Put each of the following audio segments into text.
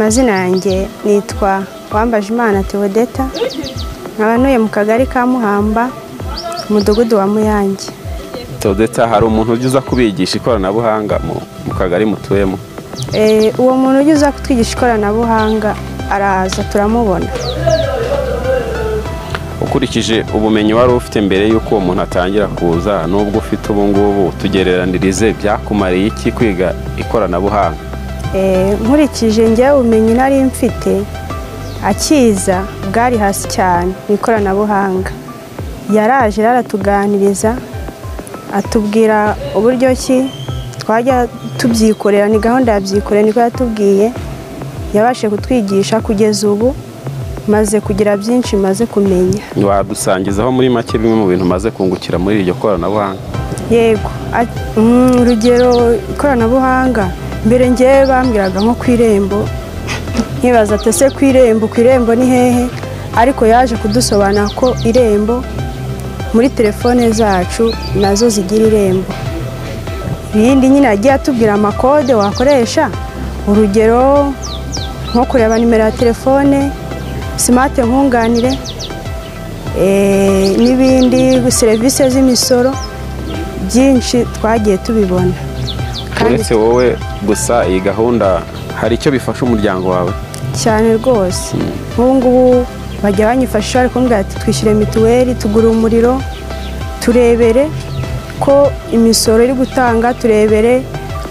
Amazina yanjye nitwa Uwambajimana Theodeta, nkaba ntuye mu kagari ka Muhamba, umudugudu wa Muyange. Theodeta, hari umuntu uza kubigisha ikoranabuhanga mu kagari mutuyemo? Uwo muntu uza kutwigisha ikoranabuhanga araza, turamubona. Ukurikije ubumenyi wari ufite mbere y'uko uwo muntu atangira kuza n'ubwo ufite ubu ngubu, tugereranirize byakumariye iki kwiga ikoranabuhanga? Nkurikije njye ubumenyi nari mfite akiza bwari hasi cyane mu ikoranabuhanga. Yaraje aratuganiriza atubwira uburyo ki twajya tubyikorera, ni gahunda yabyikorera niko yatubwiye. Yabashe kutwigisha kugeza ubu maze kugira byinshi maze kumenya. Wadusangizaho muri make bimwe mu bintu maze kungukira muri iryo koranabuhanga? Yego, urugero ikoranabuhanga mbere njye bambwiraga nko ku Irembo, nkibaza ati ese ku Irembo ni hehe, ariko yaje kudusobanura ko Irembo muri telefone zacu nazo zigira Irembo. Ibindi nyine yagiye atubwira amakode wakoresha, urugero nko kureba nimero ya telefone, smart nkunganire, n'ibindi serivisi z'imisoro byinshi twagiye tubibona. Uretse wowe gusa iyi gahunda hari icyo bifasha umuryango wawe? Cyane rwose. Nk'ubu ngubu bajya banyifashisha bari kumbwira ati twishyure mituweli, tugure umuriro, turebere ko imisoro iri gutanga, turebere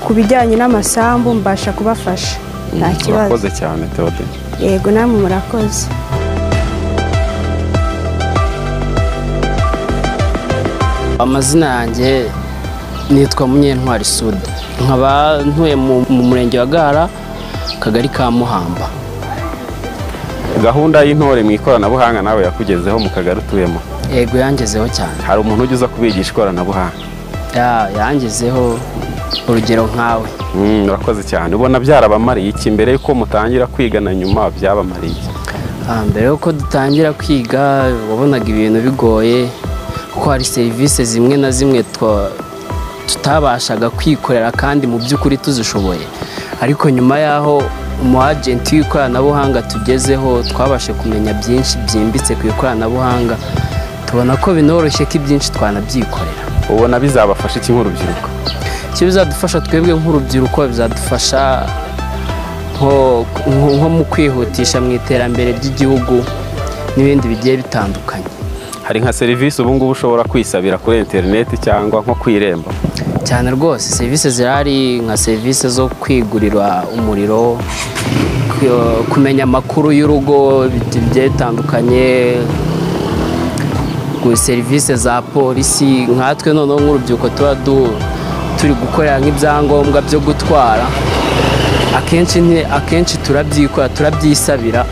ku bijyanye n'amasambu, mbasha kubafasha. Nta kibazo. Urakoze cyane Theodeta. Yego, namwe murakoze. Amazina yanjye nitwa Munyentwari Sude, nkaba ntuye mu murenge wa Gahara, kagari ka Muhamba. Gahunda y'intore mu ikoranabuhanga nawe yakugezeho mu kagari utuyemo? Yego, yangezeho cyane. Hari umuntu uza kubigisha ikoranabuhanga? Yangezeho, urugero nkawe. Urakoze cyane. Ubona byarabamariye iki mbere yuko mutangira kwiga na nyuma byabamariye? Mbere yuko dutangira kwiga wabonaga ibintu bigoye, kuko hari serivisi zimwe na zimwe tutabashaga kwikorera kandi mu by'ukuri tuzishoboye, ariko nyuma yaho umu agent w'ikoranabuhanga tugezeho twabashe kumenya byinshi byimbitse ku ikoranabuhanga, tubona ko binoroshye ko ibyinshi twanabyikorera. Ubona bizabafasha iki nk'urubyiruko? Icyo bizadufasha twebwe nk'urubyiruko, bizadufasha nko mu kwihutisha mu iterambere ry'igihugu n'ibindi bigiye bitandukanye. Hari nka serivisi ubu ngubu ushobora kwisabira kuri interineti cyangwa nko ku Irembo? Cyane rwose, serivisi zirahari, nka serivisi zo kwigurira umuriro, kumenya amakuru y'urugo bigiye bitandukanye, serivisi za polisi. Nkatwe noneho nk'urubyiruko tuba turi gukorera nk'ibyangombwa byo gutwara, akenshi turabyikora, turabyisabira